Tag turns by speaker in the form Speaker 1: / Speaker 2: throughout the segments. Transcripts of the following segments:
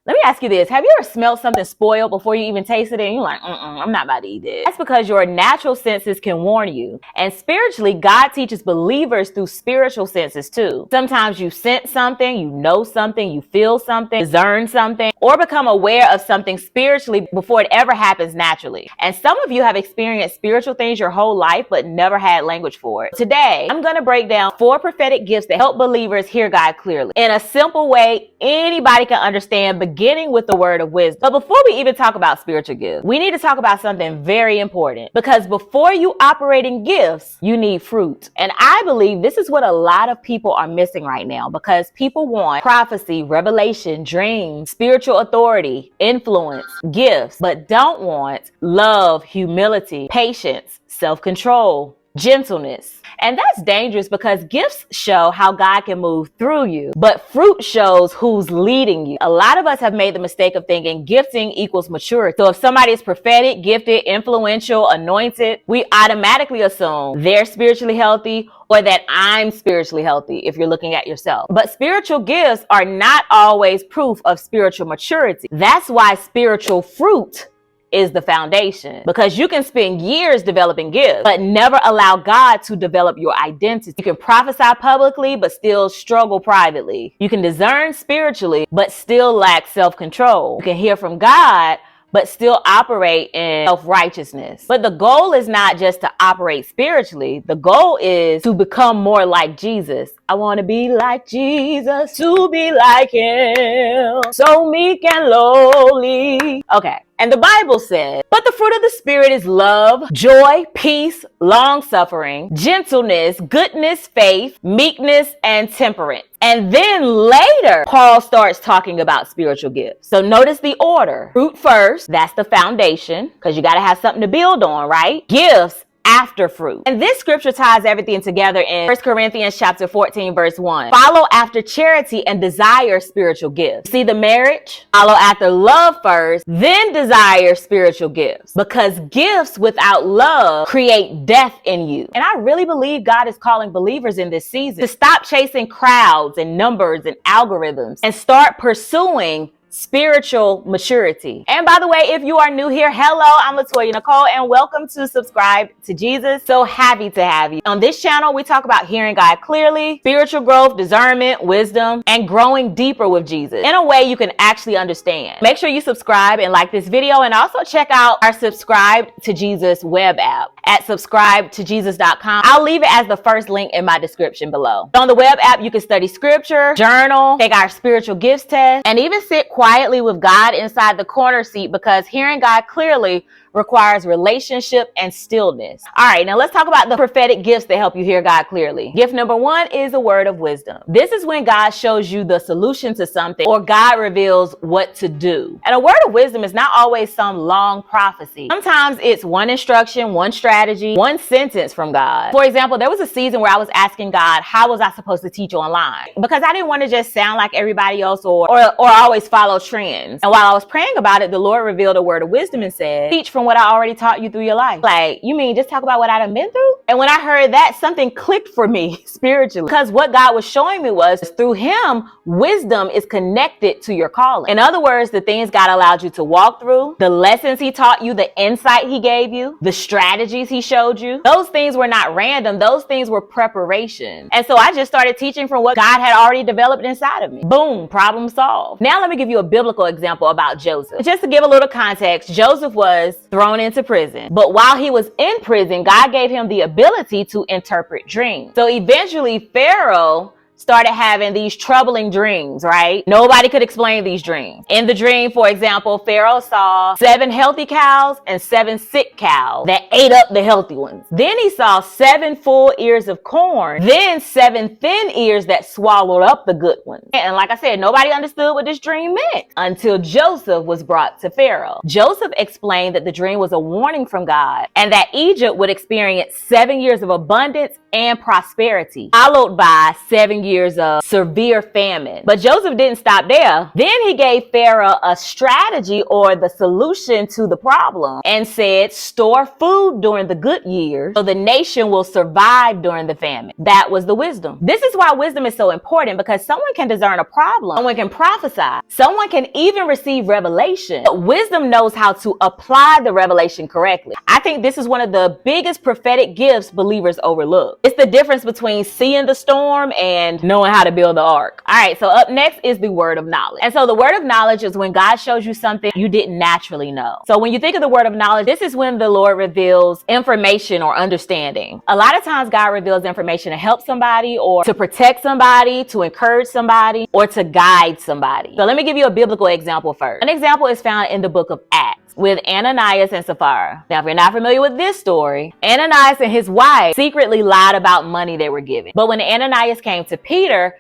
Speaker 1: Let me ask you this. Have you ever smelled something spoiled before you even tasted it? And you're like, I'm not about to eat this. That's because your natural senses can warn you. And spiritually, God teaches believers through spiritual senses too. Sometimes you sense something, you know something, you feel something, discern something, or become aware of something spiritually before it ever happens naturally. And some of you have experienced spiritual things your whole life, but never had language for it. Today, I'm going to break down 4 prophetic gifts that help believers hear God clearly. In a simple way anybody can understand, beginning with the word of wisdom. But before we even talk about spiritual gifts, we need to talk about something very important, because before you operate in gifts, you need fruit. And I believe this is what a lot of people are missing right now, because people want prophecy, revelation, dreams, spiritual authority, influence, gifts, but don't want love, humility, patience, self-control, gentleness. And that's dangerous, because gifts show how God can move through you, but fruit shows who's leading you. A lot of us have made the mistake of thinking gifting equals maturity. So if somebody is prophetic, gifted, influential, anointed, we automatically assume they're spiritually healthy, or that I'm spiritually healthy if you're looking at yourself. But spiritual gifts are not always proof of spiritual maturity. That's why spiritual fruit is the foundation, because you can spend years developing gifts, but never allow God to develop your identity. You can prophesy publicly, but still struggle privately. You can discern spiritually, but still lack self-control. You can hear from God, but still operate in self-righteousness. But the goal is not just to operate spiritually. The goal is to become more like Jesus. I want to be like Jesus, to be like him, so meek and lowly. Okay. And the Bible says, but the fruit of the Spirit is love, joy, peace, long-suffering, gentleness, goodness, faith, meekness, and temperance. And then later, Paul starts talking about spiritual gifts. So notice the order. Fruit first, that's the foundation, because you got to have something to build on, right? Gifts after fruit. And this scripture ties everything together in 1 Corinthians chapter 14, verse 1. Follow after charity and desire spiritual gifts. See the marriage? Follow after love first, then desire spiritual gifts. Because gifts without love create death in you. And I really believe God is calling believers in this season to stop chasing crowds and numbers and algorithms and start pursuing spiritual maturity. And by the way, if you are new here, hello, I'm Latoya Nicole, and welcome to Subscribe to Jesus. So happy to have you. On this channel, we talk about hearing God clearly, spiritual growth, discernment, wisdom, and growing deeper with Jesus in a way you can actually understand. Make sure you subscribe and like this video, and also check out our Subscribe to Jesus web app at subscribetojesus.com. I'll leave it as the first link in my description below. On the web app, you can study scripture, journal, take our spiritual gifts test, and even sit quietly with God inside the corner seat, because hearing God clearly requires relationship and stillness. All right, now let's talk about the prophetic gifts that help you hear God clearly. Gift number 1 is a word of wisdom. This is when God shows you the solution to something, or God reveals what to do. And a word of wisdom is not always some long prophecy. Sometimes it's one instruction, one strategy, one sentence from God. For example, there was a season where I was asking God, how was I supposed to teach online? Because I didn't want to just sound like everybody else or always follow trends. And while I was praying about it, the Lord revealed a word of wisdom and said, teach from what I already taught you through your life. Like, you mean just talk about what I done been through? And when I heard that, something clicked for me spiritually, because what God was showing me was through him, wisdom is connected to your calling. In other words, the things God allowed you to walk through, the lessons he taught you, the insight he gave you, the strategies he showed you, those things were not random. Those things were preparation. And so I just started teaching from what God had already developed inside of me. Boom, problem solved. Now let me give you a biblical example about Joseph. Just to give a little context, Joseph was thrown into prison. But while he was in prison, God gave him the ability to interpret dreams. So eventually Pharaoh started having these troubling dreams, right? Nobody could explain these dreams. In the dream, for example, Pharaoh saw 7 healthy cows and 7 sick cows that ate up the healthy ones. Then he saw 7 full ears of corn, then 7 thin ears that swallowed up the good ones. And like I said, nobody understood what this dream meant until Joseph was brought to Pharaoh. Joseph explained that the dream was a warning from God and that Egypt would experience 7 years of abundance and prosperity, followed by 7 years years of severe famine. But Joseph didn't stop there. Then he gave Pharaoh a strategy or the solution to the problem and said, store food during the good years so the nation will survive during the famine. That was the wisdom. This is why wisdom is so important, because someone can discern a problem, someone can prophesy, someone can even receive revelation, but wisdom knows how to apply the revelation correctly. I think this is one of the biggest prophetic gifts believers overlook. It's the difference between seeing the storm and knowing how to build the ark. All right, so up next is the word of knowledge. And so the word of knowledge is when God shows you something you didn't naturally know. So when you think of the word of knowledge, this is when the Lord reveals information or understanding. A lot of times God reveals information to help somebody or to protect somebody, to encourage somebody, or to guide somebody. So let me give you a biblical example first. An example is found in the book of Acts with Ananias and Sapphira. Now, if you're not familiar with this story, Ananias and his wife secretly lied about money they were given. But when Ananias came to Peter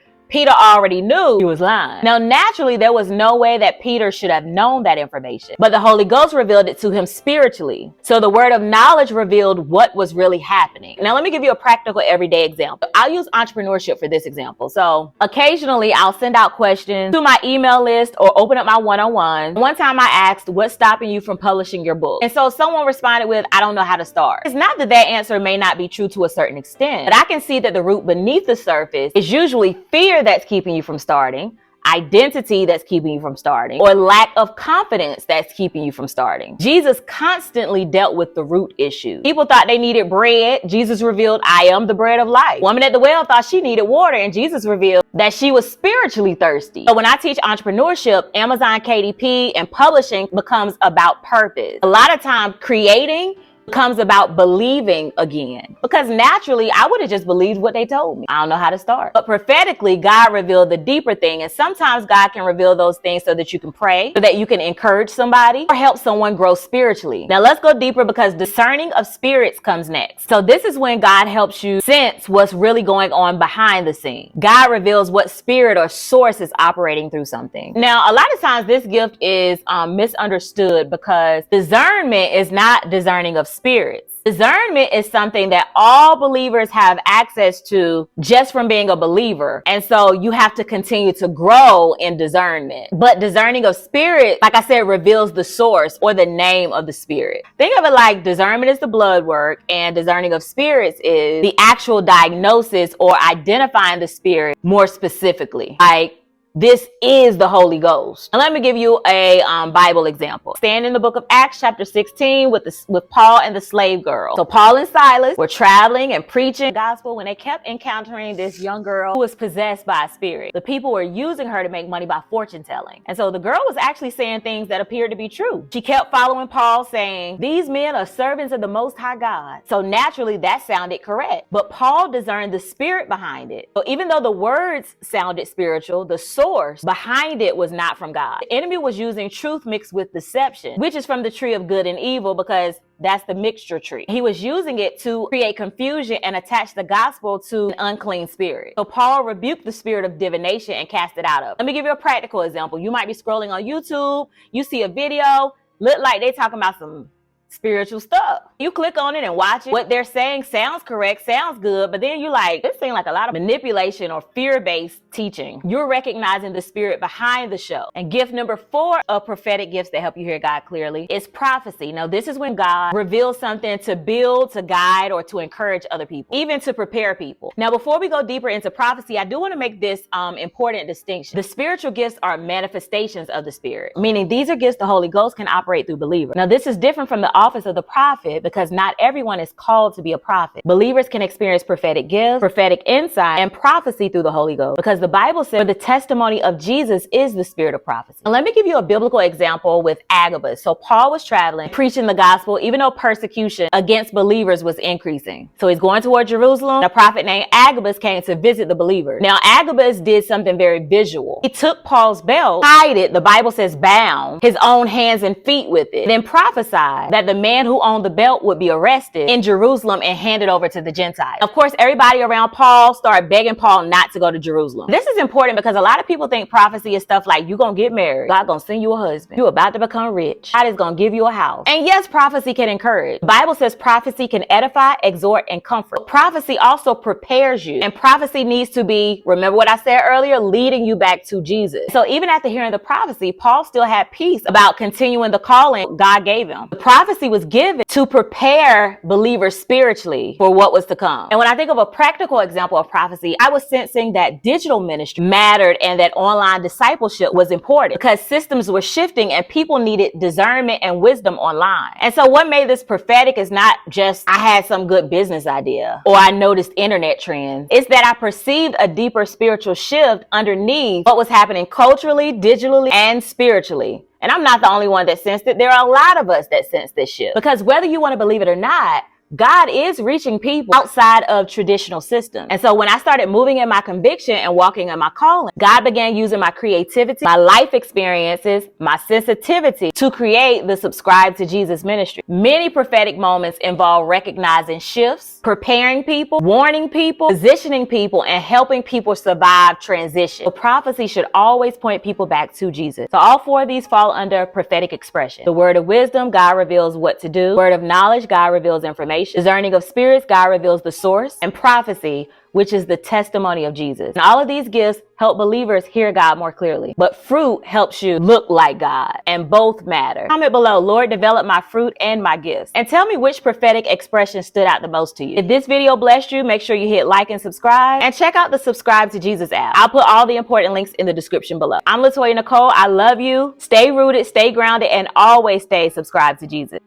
Speaker 1: already knew he was lying. Now, naturally, there was no way that Peter should have known that information, but the Holy Ghost revealed it to him spiritually. So the word of knowledge revealed what was really happening. Now, let me give you a practical everyday example. I'll use entrepreneurship for this example. So occasionally I'll send out questions to my email list or open up my one-on-one. One time I asked, what's stopping you from publishing your book? And so someone responded with, I don't know how to start. It's not that that answer may not be true to a certain extent, but I can see that the root beneath the surface is usually fear that's keeping you from starting, identity that's keeping you from starting, or lack of confidence that's keeping you from starting. Jesus constantly dealt with the root issue. People thought they needed bread. Jesus revealed, I am the bread of life. Woman at the well thought she needed water, and Jesus revealed that she was spiritually thirsty. So when I teach entrepreneurship, Amazon KDP and publishing becomes about purpose. A lot of times creating becomes about believing again, because naturally I would have just believed what they told me. I don't know how to start. But prophetically, God revealed the deeper thing, and sometimes God can reveal those things so that you can pray, so that you can encourage somebody or help someone grow spiritually. Now let's go deeper, because discerning of spirits comes next. So this is when God helps you sense what's really going on behind the scene. God reveals what spirit or source is operating through something. Now, a lot of times this gift is misunderstood, because discernment is not discerning of spirits. Discernment is something that all believers have access to just from being a believer. And so you have to continue to grow in discernment. But discerning of spirit, like I said, reveals the source or the name of the spirit. Think of it like discernment is the blood work, and discerning of spirits is the actual diagnosis or identifying the spirit more specifically. Like, this is the Holy Ghost. And let me give you a Bible example. Stand in the book of Acts chapter 16 with Paul and the slave girl. So Paul and Silas were traveling and preaching the gospel when they kept encountering this young girl who was possessed by a spirit. The people were using her to make money by fortune telling. And so the girl was actually saying things that appeared to be true. She kept following Paul, saying, these men are servants of the Most High God. So naturally that sounded correct. But Paul discerned the spirit behind it. So even though the words sounded spiritual, the source behind it was not from God. The enemy was using truth mixed with deception, which is from the tree of good and evil, because that's the mixture tree. He was using it to create confusion and attach the gospel to an unclean spirit. So Paul rebuked the spirit of divination and cast it out of. Let me give you a practical example. You might be scrolling on YouTube, you see a video, look like they talking about some spiritual stuff. You click on it and watch it. What they're saying sounds correct, sounds good, but then you like, this seems like a lot of manipulation or fear-based teaching. You're recognizing the spirit behind the show. And gift number 4 of prophetic gifts that help you hear God clearly is prophecy. Now, this is when God reveals something to build, to guide, or to encourage other people, even to prepare people. Now, before we go deeper into prophecy, I do want to make this important distinction. The spiritual gifts are manifestations of the spirit, meaning these are gifts the Holy Ghost can operate through believers. Now, this is different from the office of the prophet, because not everyone is called to be a prophet. Believers can experience prophetic gifts, prophetic insight, and prophecy through the Holy Ghost, because the Bible says the testimony of Jesus is the spirit of prophecy. And let me give you a biblical example with Agabus. So Paul was traveling, preaching the gospel, even though persecution against believers was increasing. So he's going toward Jerusalem. A prophet named Agabus came to visit the believers. Now, Agabus did something very visual. He took Paul's belt, tied it, the Bible says bound, his own hands and feet with it, then prophesied that the man who owned the belt would be arrested in Jerusalem and handed over to the Gentiles. Of course, everybody around Paul started begging Paul not to go to Jerusalem. This is important because a lot of people think prophecy is stuff like you gonna get married, God gonna send you a husband, you about to become rich, God is gonna give you a house. And yes, prophecy can encourage. The Bible says prophecy can edify, exhort, and comfort. Prophecy also prepares you, and prophecy needs to be, remember what I said earlier, leading you back to Jesus. So even after hearing the prophecy, Paul still had peace about continuing the calling God gave him. The prophecy was given to prepare believers spiritually for what was to come. And when I think of a practical example of prophecy, I was sensing that digital ministry mattered and that online discipleship was important because systems were shifting and people needed discernment and wisdom online. And so what made this prophetic is not just I had some good business idea or I noticed internet trends. It's that I perceived a deeper spiritual shift underneath what was happening culturally, digitally, and spiritually. And I'm not the only one that sensed it. There are a lot of us that sense this shift because whether you want to believe it or not, God is reaching people outside of traditional systems. And so when I started moving in my conviction and walking in my calling, God began using my creativity, my life experiences, my sensitivity to create the Subscribe to Jesus ministry. Many prophetic moments involve recognizing shifts, preparing people, warning people, positioning people, and helping people survive transition. So prophecy should always point people back to Jesus. So all four of these fall under prophetic expression. The word of wisdom, God reveals what to do. Word of knowledge, God reveals information. Discerning of spirits, God reveals the source. And prophecy, which is the testimony of Jesus. And all of these gifts help believers hear God more clearly. But fruit helps you look like God. And both matter. Comment below, Lord, develop my fruit and my gifts. And tell me which prophetic expression stood out the most to you. If this video blessed you, make sure you hit like and subscribe. And check out the Subscribe to Jesus app. I'll put all the important links in the description below. I'm Latoya Nicole. I love you. Stay rooted, stay grounded, and always stay subscribed to Jesus.